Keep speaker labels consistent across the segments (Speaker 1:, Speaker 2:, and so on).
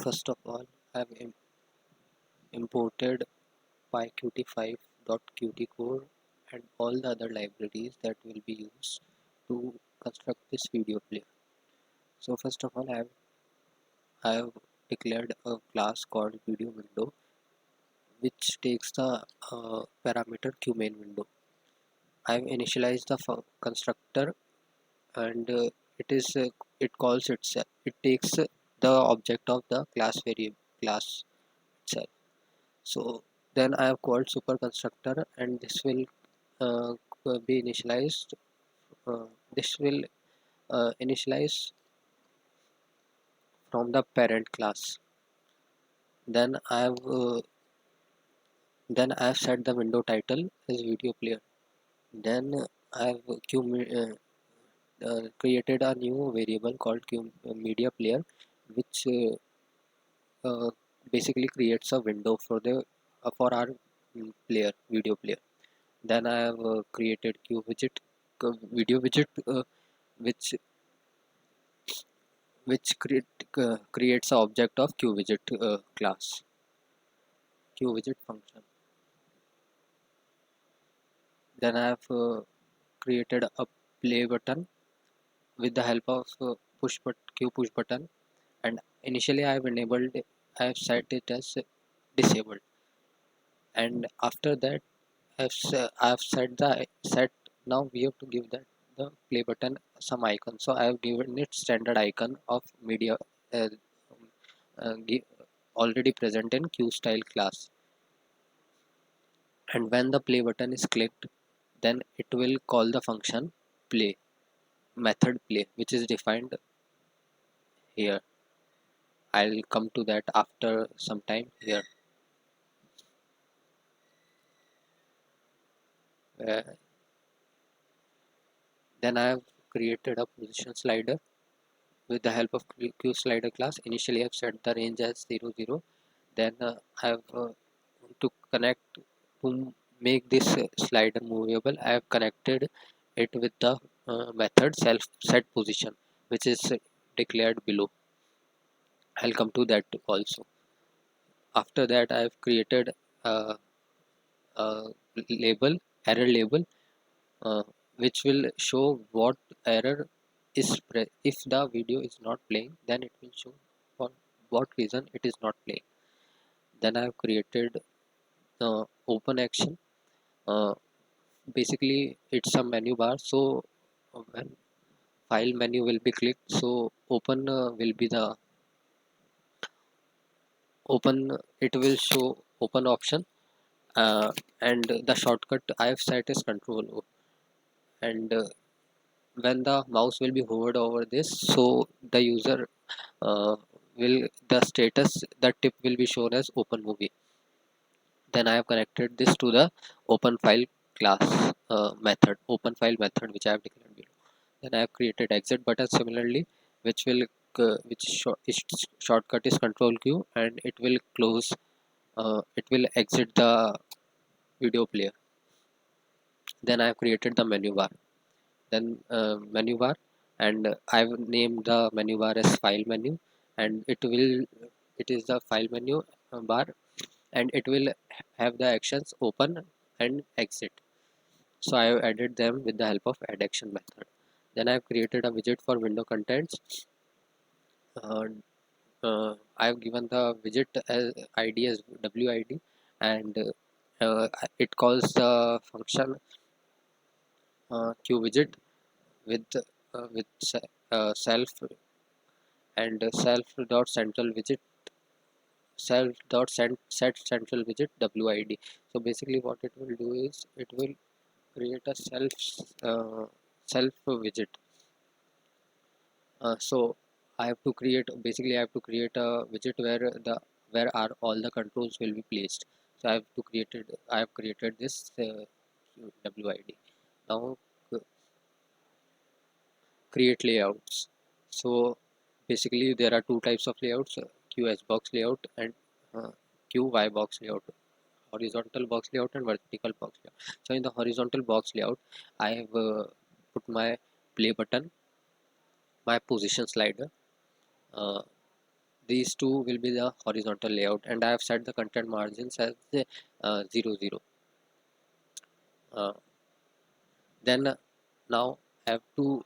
Speaker 1: First of all, I've imported pyqt5.qt core and all the other libraries that will be used to construct this video player. So first of all, I have declared a class called video window, which takes the parameter qmain window. I've initialized the constructor, and it calls itself. It takes the object of the class variable class itself. So then I have called super constructor, and this will uh, be initialized. This will initialize from the parent class. Then I have set the window title as video player. Then I have created a new variable called media player, which uh, basically creates a window for our video player. Then I have created video widget, which creates an object of QWidget class, QWidget function. Then I have created a play button with the help of Q push button, and initially I have set it as disabled, and after that I have set. Now we have to give that the play button some icon. So I have given it standard icon of media, uh, uh, gi- already present in QStyle class. And when the play button is clicked, then it will call the function play, method play, which is defined here. I'll come to that after some time here. Uh, then I have created a position slider with the help of QSlider class. Initially I've set the range as 0 0. Then I have to connect to make this slider movable. I have connected it with the method self set position, which is declared below. I'll come to that also. After that, I have created a, a label, error label, uh, which will show what error if the video is not playing, then it will show for what reason it is not playing. Then I have created open action. Uh, Basically, it's a menu bar. So when file menu will be clicked, so open will be the open. It will show open option, and the shortcut I have set is Control O. And when the mouse will be hovered over this, so the user will the tip will be shown as open movie. Then I have connected this to the open file class open file method, which I have declared below. Then I have created exit button similarly, which will its shortcut is Control Q, and it will close. It will exit the video player. Then I have created the menu bar. Then menu bar, and I've named the menu bar as file menu, and it is the file menu bar, and it will have the actions open and exit. So I have added them with the help of add action method. Then I have created a widget for window contents. uh, I have given the widget as id as WID, and it calls the function QWidget with self and self dot central widget self dot set central widget WID. So basically what it will do is it will create a self widget. So I have to create a widget where are all the controls will be placed. So I have created this WID. Now create layouts. So basically there are two types of layouts, QS box layout and QY box layout, horizontal box layout and vertical box layout. So in the horizontal box layout, I have put my play button, my position slider, uh, these two will be the horizontal layout, and I have set the content margins as 0 0. Then now I have to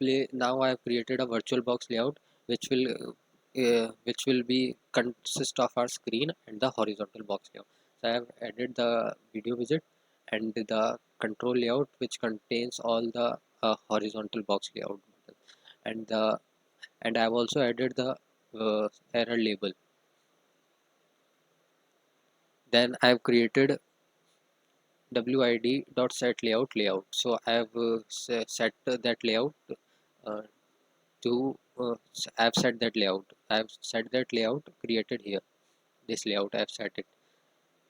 Speaker 1: play. Now I have created a virtual box layout which will be consist of our screen and the horizontal box layout. So I have added the video widget and the control layout which contains all the horizontal box layout button. And I have also added the error label. Then I have created wid.set layout. So I have set that layout uh, to I have set that layout. I have set that layout created here. This layout I have set it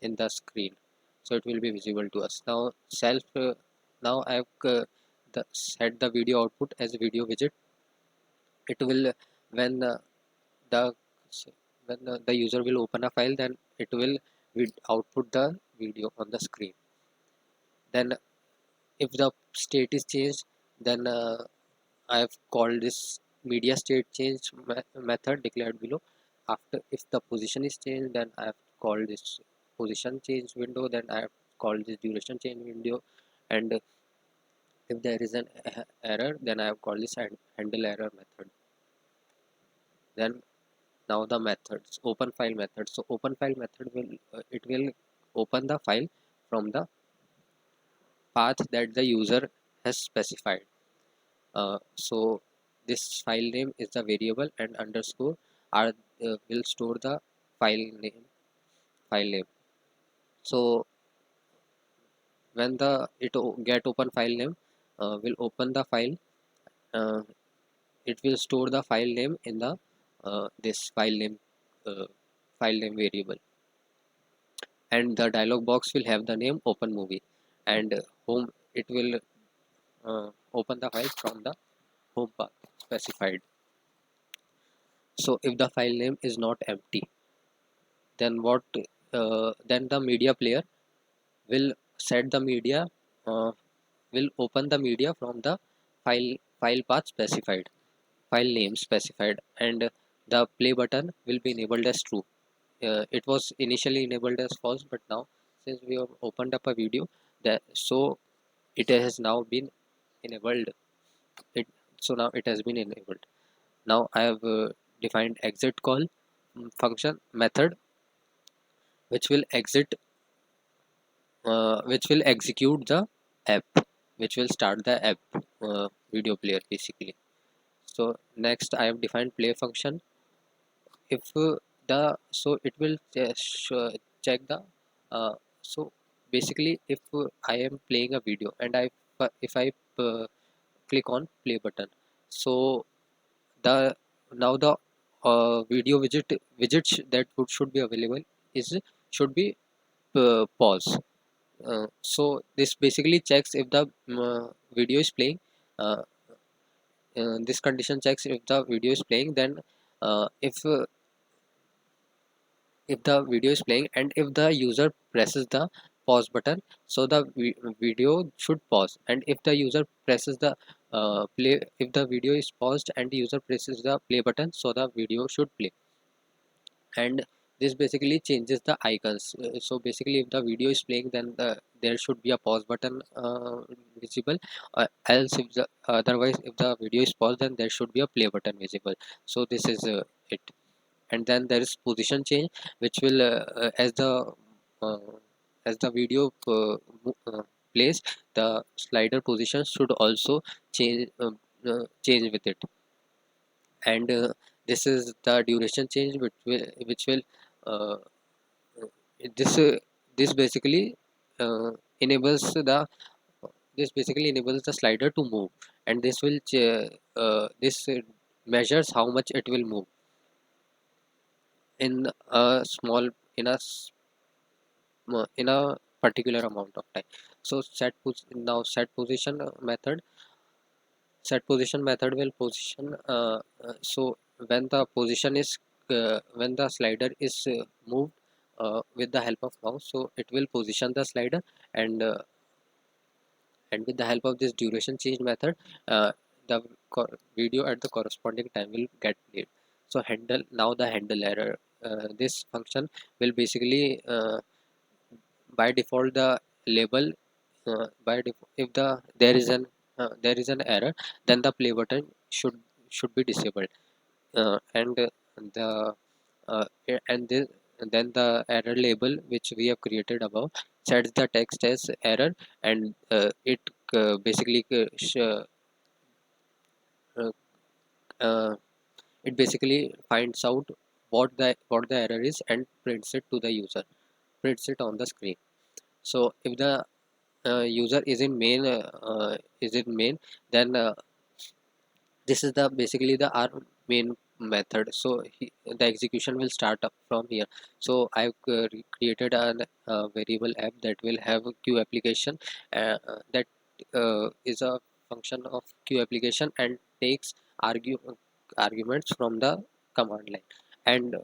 Speaker 1: in the screen, so it will be visible to us. Now now I have set the video output as a video widget. It will when the the user will open a file, then it will output the video on the screen. Then if the state is changed, then I have called this media state change method declared below. After if the position is changed, then I have called this position change window. Then I have called this duration change window, and if there is an error, then I have called this handle error method. Then now the methods, open file method. So open file method will it will open the file from the path that the user has specified. So this file name is the variable, and underscore are will store the file name file name. So when the get open file name will open the file, uh, it will store the file name in the this uh, file name variable, and the dialog box will have the name open movie, and home it will open the file from the home path specified. So if the file name is not empty, then then the media player will set the media uh, will open the media from the file path specified, file name specified, and the play button will be enabled as true. It was initially enabled as false, but now since we have opened up a video, that so it has now been enabled. It so now it has been enabled. Now I have defined exit call function method, which will which will execute the app, which will start the app video player basically. So next I have defined play function. If the so it will check the uh, so basically if I am playing a video, and if I uh, click on play button, so the now the video widget that should be available is should be pause. So this basically checks if the video is playing. uh, this condition checks if the video is playing, then if the video is playing, and if the user presses the pause button, so the video should pause, and if the user presses the play if the video is paused and the user presses the play button, so the video should play. And this basically changes the icons. So basically if the video is playing, then there should be a pause button visible, else if the otherwise if the video is paused, then there should be a play button visible. So this is it. And then there is position change, which will uh, as the video plays, the slider position should also change with it. And this is the duration change, which will uh, this this basically uh, enables the this basically enables the slider to move, and this measures how much it will move in a small in a in a particular amount of time. So now set position method will position so when the position is when the slider is moved with the help of mouse, so it will position the slider, and with the help of this duration change method, the video at the corresponding time will get played. So handle, now the handle error, this function will basically by default the label, by default, if there is an error, then the play button should be disabled, and the and this, then the error label which we have created above sets the text as error, and it basically uh, uh, it basically finds out what the error is and prints it to the user, prints it on the screen. So if the user is in main, then this is the basically the our main method. So the execution will start up from here. So I've created an variable app that will have a queue application, that is a function of queue application and takes arguments from the command line. And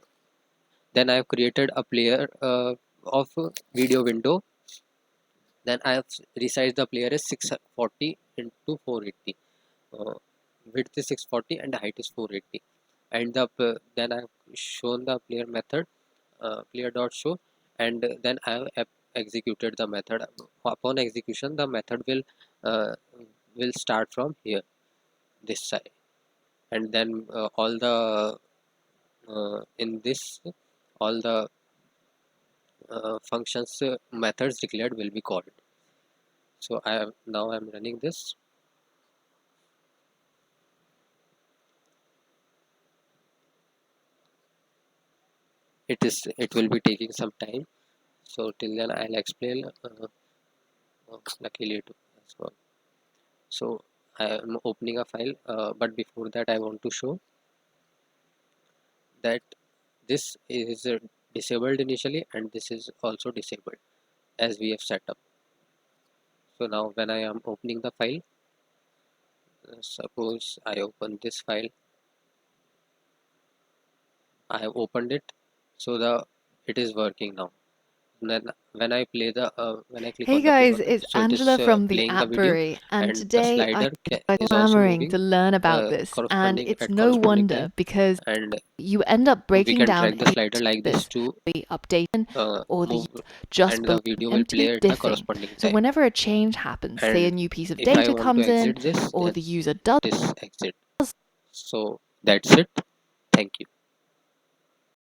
Speaker 1: then I've created a player of video window. Then I have resized the player as 640 into 480. uh, Width is 640 and the height is 480. And then I've shown the player method, player dot show, and then I have executed the method. Upon execution, the method uh, will start from here, this side, and then all the in this all the functions methods declared will be called. So now I'm running this. It will be taking some time, so till then I'll explain. Luckily it has worked. So I am opening a file, but before that I want to show that this is disabled initially and this is also disabled as we have set up. So now when I am opening the file, suppose I open this file, I have opened it, so it is working now. Then when I play the when I click
Speaker 2: Hey
Speaker 1: on the play
Speaker 2: guys,
Speaker 1: button,
Speaker 2: it's
Speaker 1: so it is
Speaker 2: Angela from the
Speaker 1: playing the
Speaker 2: App
Speaker 1: video,
Speaker 2: Brewery, and
Speaker 1: and the
Speaker 2: today I'm
Speaker 1: slider is also
Speaker 2: clamoring
Speaker 1: moving
Speaker 2: to learn about this, and
Speaker 1: corresponding
Speaker 2: it's
Speaker 1: at
Speaker 2: no
Speaker 1: corresponding time,
Speaker 2: wonder because
Speaker 1: and
Speaker 2: you end up
Speaker 1: we
Speaker 2: breaking
Speaker 1: can
Speaker 2: down
Speaker 1: drag the slider like this
Speaker 2: this
Speaker 1: to
Speaker 2: the update or the
Speaker 1: move,
Speaker 2: just
Speaker 1: and the
Speaker 2: below
Speaker 1: video will
Speaker 2: empty
Speaker 1: play at the
Speaker 2: diffing.
Speaker 1: corresponding
Speaker 2: So
Speaker 1: time.
Speaker 2: whenever a change happens, say a
Speaker 1: And
Speaker 2: new piece of
Speaker 1: if I
Speaker 2: data
Speaker 1: want to
Speaker 2: comes in
Speaker 1: exit this,
Speaker 2: or
Speaker 1: then
Speaker 2: the user does
Speaker 1: this exit. So that's it. Thank you.